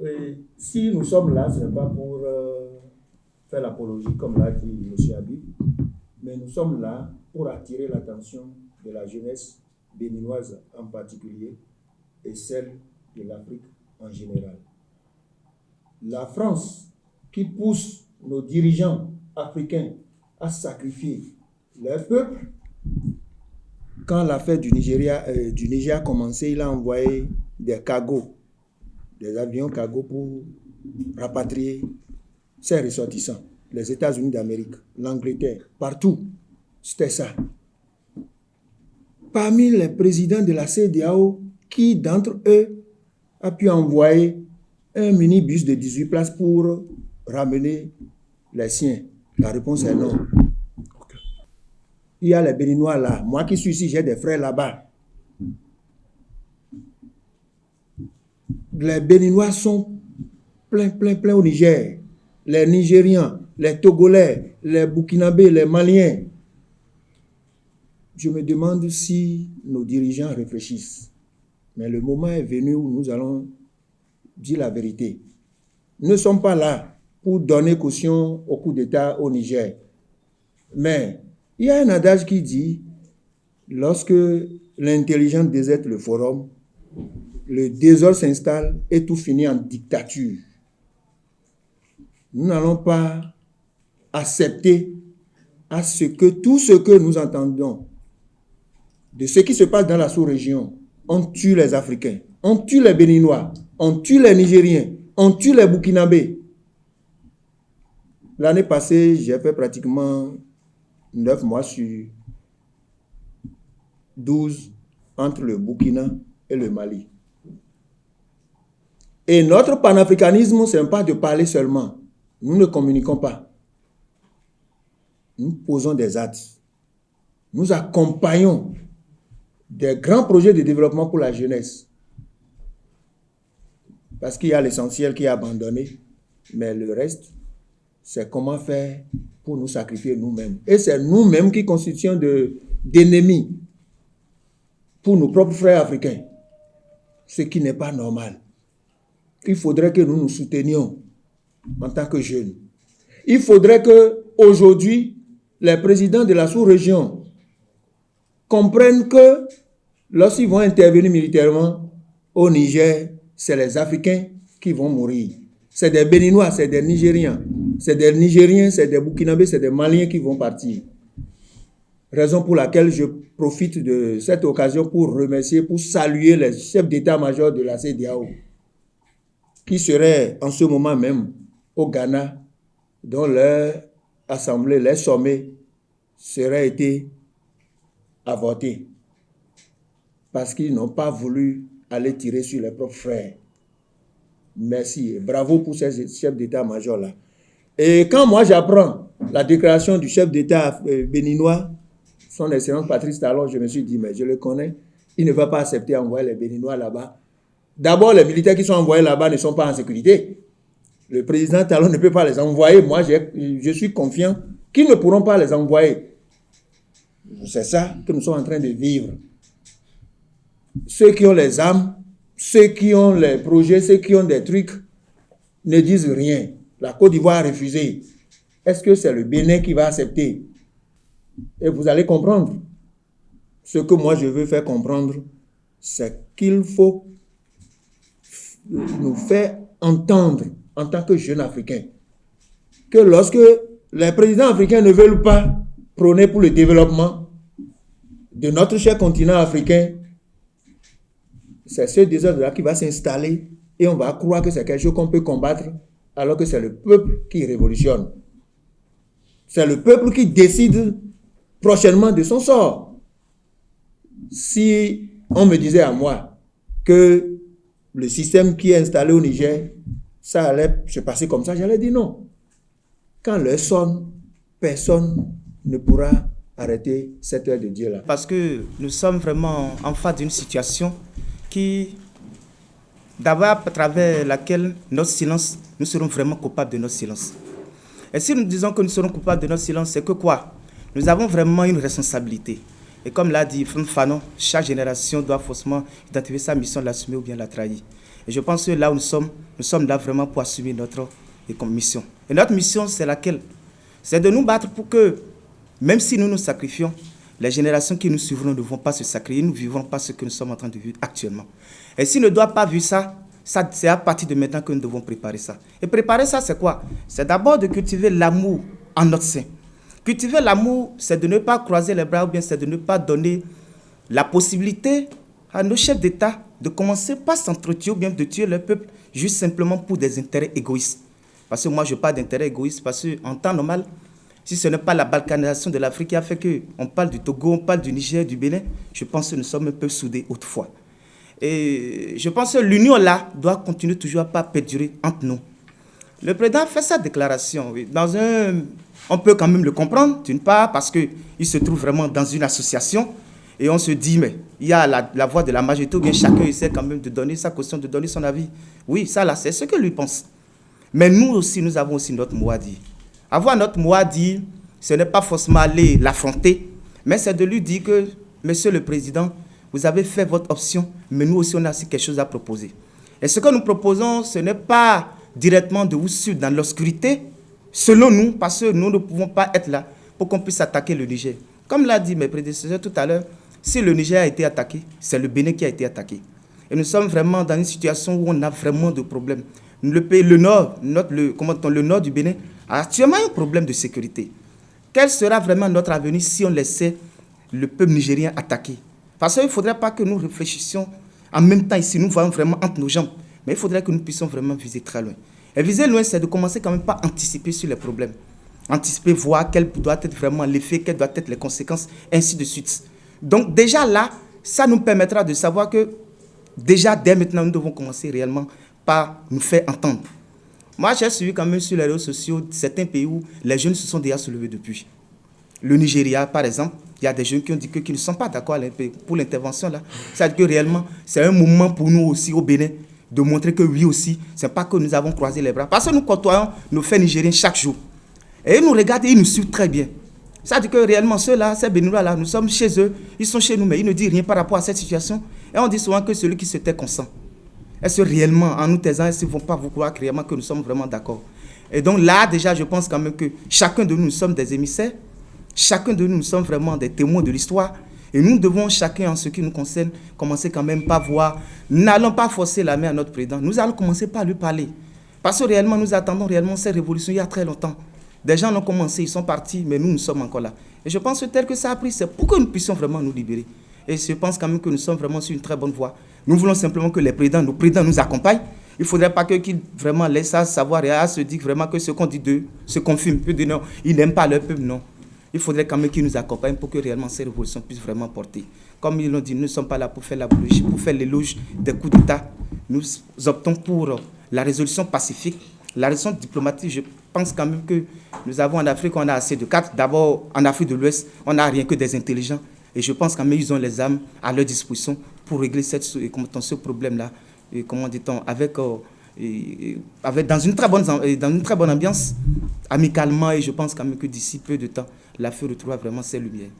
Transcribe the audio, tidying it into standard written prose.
Et si nous sommes là, ce n'est pas pour faire l'apologie, comme l'a dit M. Habib, mais nous sommes là pour attirer l'attention de la jeunesse béninoise en particulier et celle de l'Afrique en général. La France, qui pousse nos dirigeants africains à sacrifier leur peuple, quand l'affaire du Niger a commencé, il a envoyé des cargos, des avions cargos pour rapatrier ses ressortissants. Les États-Unis d'Amérique, l'Angleterre, partout, c'était ça. Parmi les présidents de la CEDEAO, qui d'entre eux a pu envoyer un minibus de 18 places pour ramener les siens? La réponse est non. Il y a les Béninois là. Moi qui suis ici, j'ai des frères là-bas. Les Béninois sont plein au Niger. Les Nigérians, les Togolais, les Burkinabés, les Maliens. Je me demande si nos dirigeants réfléchissent. Mais le moment est venu où nous allons dire la vérité. Nous ne sommes pas là pour donner caution au coup d'État au Niger. Mais il y a un adage qui dit, lorsque l'intelligence déserte le forum, le désordre s'installe et tout finit en dictature. Nous n'allons pas accepter à ce que tout ce que nous entendons de ce qui se passe dans la sous-région, on tue les Africains, on tue les Béninois, on tue les Nigériens, on tue les Burkinabés. L'année passée, j'ai fait pratiquement 9 mois sur 12 entre le Burkina et le Mali. Et notre panafricanisme, ce n'est pas de parler seulement. Nous ne communiquons pas. Nous posons des actes. Nous accompagnons des grands projets de développement pour la jeunesse. Parce qu'il y a l'essentiel qui est abandonné, mais le reste, c'est comment faire pour nous sacrifier nous-mêmes. Et c'est nous-mêmes qui constituons d'ennemis pour nos propres frères africains. Ce qui n'est pas normal. Il faudrait que nous nous soutenions en tant que jeunes. Il faudrait qu'aujourd'hui, les présidents de la sous-région comprennent que lorsqu'ils vont intervenir militairement au Niger, c'est les Africains qui vont mourir. C'est des Béninois, c'est des Nigériens. C'est des Nigériens, c'est des Burkinabés, c'est des Maliens qui vont partir. Raison pour laquelle je profite de cette occasion pour remercier, pour saluer les chefs d'état-major de la CEDEAO, qui seraient en ce moment même au Ghana, dont leur assemblée, leur sommet serait été avorté. Parce qu'ils n'ont pas voulu aller tirer sur leurs propres frères. Merci et bravo pour ces chefs d'état-major-là. Et quand moi j'apprends la déclaration du chef d'État béninois, son excellence Patrice Talon, je me suis dit, mais je le connais, il ne va pas accepter d'envoyer les Béninois là-bas. D'abord, les militaires qui sont envoyés là-bas ne sont pas en sécurité. Le président Talon ne peut pas les envoyer. Moi, je suis confiant qu'ils ne pourront pas les envoyer. C'est ça que nous sommes en train de vivre. Ceux qui ont les armes, ceux qui ont les projets, ceux qui ont des trucs, ne disent rien. La Côte d'Ivoire a refusé. Est-ce que c'est le Bénin qui va accepter? Et vous allez comprendre. Ce que moi je veux faire comprendre, c'est qu'il faut nous faire entendre en tant que jeunes Africains que lorsque les présidents africains ne veulent pas prôner pour le développement de notre cher continent africain, c'est ce désordre-là qui va s'installer et on va croire que c'est quelque chose qu'on peut combattre alors que c'est le peuple qui révolutionne. C'est le peuple qui décide prochainement de son sort. Si on me disait à moi que le système qui est installé au Niger, ça allait se passer comme ça, j'allais dire non. Quand l'heure sonne, personne ne pourra arrêter cette heure de Dieu-là. Parce que nous sommes vraiment en face d'une situation qui, d'abord, à travers laquelle notre silence, nous serons vraiment coupables de notre silence. Et si nous disons que nous serons coupables de notre silence, c'est que quoi? Nous avons vraiment une responsabilité. Et comme l'a dit Fanon, chaque génération doit forcément identifier sa mission, l'assumer ou bien la trahir. Et je pense que là où nous sommes là vraiment pour assumer notre mission. Et notre mission, c'est laquelle? C'est de nous battre pour que, même si nous nous sacrifions, les générations qui nous suivront ne vont pas se sacrifier, nous ne vivrons pas ce que nous sommes en train de vivre actuellement. Et s'ils ne doivent pas vivre ça, c'est à partir de maintenant que nous devons préparer ça. Et préparer ça, c'est quoi? C'est d'abord de cultiver l'amour en notre sein. Cultiver l'amour, c'est de ne pas croiser les bras ou bien c'est de ne pas donner la possibilité à nos chefs d'État de commencer par s'entretuer ou bien de tuer le peuple juste simplement pour des intérêts égoïstes. Parce que moi, je parle d'intérêts égoïstes parce qu'en temps normal, si ce n'est pas la balkanisation de l'Afrique qui a fait qu'on parle du Togo, on parle du Niger, du Bénin, je pense que nous sommes un peu soudés autrefois. Et je pense que l'union là doit continuer toujours à pas perdurer entre nous. Le président fait sa déclaration. Oui. On peut quand même le comprendre, d'une part, parce qu'il se trouve vraiment dans une association. Et on se dit, mais il y a la voix de la majorité, ou bien chacun essaie quand même de donner sa caution, de donner son avis. Oui, ça là, c'est ce que lui pense. Mais nous aussi, nous avons aussi notre mot à dire. Avoir notre mot à dire, ce n'est pas forcément aller l'affronter, mais c'est de lui dire que, Monsieur le Président, vous avez fait votre option, mais nous aussi, on a aussi quelque chose à proposer. Et ce que nous proposons, ce n'est pas directement de vous suivre dans l'obscurité, selon nous, parce que nous ne pouvons pas être là pour qu'on puisse attaquer le Niger. Comme l'a dit mes prédécesseurs tout à l'heure, si le Niger a été attaqué, c'est le Bénin qui a été attaqué. Et nous sommes vraiment dans une situation où on a vraiment de problèmes. Le nord du Bénin a actuellement un problème de sécurité. Quel sera vraiment notre avenir si on laissait le peuple nigérien attaquer? Parce qu'il ne faudrait pas que nous réfléchissions en même temps ici, nous voyons vraiment entre nos jambes. Mais il faudrait que nous puissions vraiment viser très loin. Et viser loin, c'est de commencer quand même par anticiper sur les problèmes. Anticiper, voir quel doit être vraiment l'effet, quelles doivent être les conséquences, ainsi de suite. Donc déjà là, ça nous permettra de savoir que déjà dès maintenant, nous devons commencer réellement par nous faire entendre. Moi, j'ai suivi quand même sur les réseaux sociaux certains pays où les jeunes se sont déjà soulevés depuis. Le Nigeria, par exemple, il y a des jeunes qui ont dit qu'ils ne sont pas d'accord pour l'intervention là. C'est-à-dire que réellement, c'est un moment pour nous aussi au Bénin de montrer que oui aussi, ce n'est pas que nous avons croisé les bras. Parce que nous côtoyons nos frères nigériens chaque jour. Et ils nous regardent et ils nous suivent très bien. C'est-à-dire que réellement, ceux-là, ces Béninois-là, nous sommes chez eux, ils sont chez nous, mais ils ne disent rien par rapport à cette situation. Et on dit souvent que celui qui se tait consent. Est-ce que réellement, en nous taisant, est-ce qu'ils ne vont pas vous croire réellement que nous sommes vraiment d'accord? Et donc là, déjà, je pense quand même que chacun de nous, nous sommes des émissaires. Chacun de nous, nous sommes vraiment des témoins de l'histoire. Et nous devons, chacun en ce qui nous concerne, commencer quand même par voir. Nous n'allons pas forcer la main à notre président. Nous allons commencer par lui parler. Parce que réellement, nous attendons réellement cette révolution il y a très longtemps. Des gens ont commencé, ils sont partis, mais nous, nous sommes encore là. Et je pense que tel que ça a pris, c'est pour que nous puissions vraiment nous libérer. Et je pense quand même que nous sommes vraiment sur une très bonne voie. Nous voulons simplement que nos présidents nous accompagnent. Il ne faudrait pas qu'ils vraiment laissent ça savoir et à se dire vraiment que ce qu'on dit d'eux se confirme. Puis de non, ils n'aiment pas leur peuple, non. Il faudrait quand même qu'ils nous accompagnent pour que réellement ces révolutions puissent vraiment porter. Comme ils l'ont dit, nous ne sommes pas là pour faire l'apologie, pour faire l'éloge des coups d'État. Nous optons pour la résolution pacifique, la résolution diplomatique. Je pense quand même que nous avons en Afrique, on a assez de cartes. D'abord, en Afrique de l'Ouest, on n'a rien que des intelligents. Et je pense quand même qu'ils ont les armes à leur disposition pour régler ce problème-là. Et comment dit-on, dans une très bonne ambiance, amicalement. Et je pense quand même que d'ici peu de temps, l'Afrique retrouvera vraiment ses lumières.